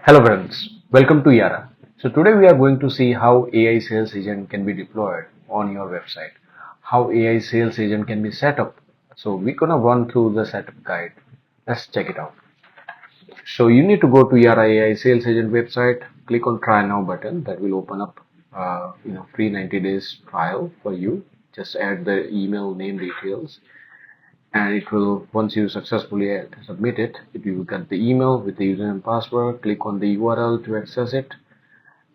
Hello friends, welcome to Yaraa. So today we are going to see how AI sales agent can be deployed on your website, how AI sales agent can be set up. So we're gonna run through the setup guide. Let's check it out. So you need to go to Yaraa AI sales agent website, click on try now button that will open up free 90 days trial for you. Just add the email name details and it will, once you successfully submit it, you will get the email with the username and password. Click on the URL to access it,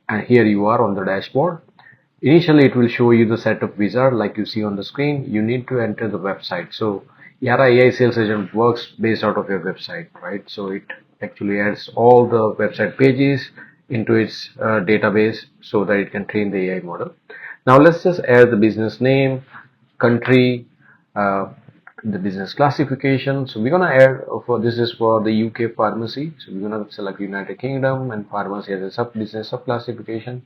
and here you are on the dashboard. Initially it will show you the setup wizard like you see on the screen. You need to enter the website. So Yaraa AI sales agent works based out of your website, right? So it actually adds all the website pages into its database so that it can train the AI model. Now let's just add the business name, country, uh, the business classification. So we're gonna add for this is for the UK pharmacy. So we're gonna select United Kingdom and pharmacy as a sub business sub classification.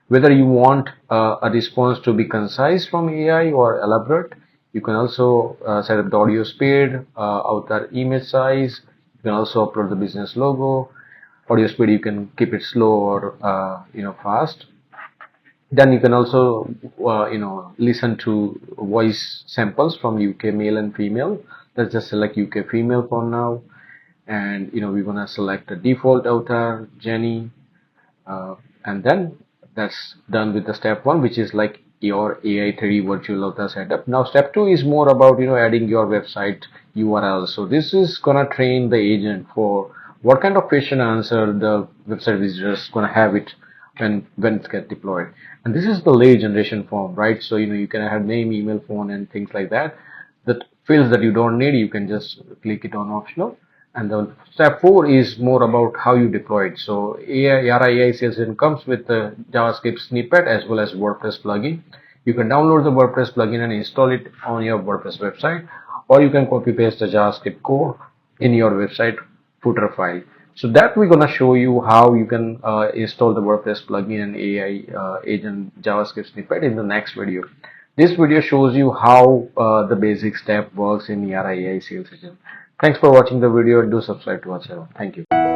Whether you want a response to be concise from AI or elaborate, you can also set up the audio speed, avatar image size. You can also upload the business logo. Audio speed you can keep it slow or fast. Then you can also listen to voice samples from UK male and female. Let's just select UK female for now, and we're gonna select the default avatar Jenny, uh, and then that's done with the step one, which is like your AI 3D virtual avatar setup. Now step two is more about adding your website URL. So this is gonna train the agent for what kind of question answer the website visitors gonna have it when it gets deployed. And this is the lead generation form, right? So you can have name, email, phone, and things like that. The fields that you don't need, you can just click it on optional. And the step four is more about how you deploy it. So Yaraa AI Sales Engine comes with the JavaScript snippet as well as WordPress plugin. You can download the WordPress plugin and install it on your WordPress website, or you can copy paste the JavaScript code in your website footer file. So that we're gonna show you how you can install the WordPress plugin and AI agent JavaScript snippet in the next video. This video shows you how the basic step works in Yaraa AI Sales Agent. Thanks for watching the video and do subscribe to our channel. Thank you.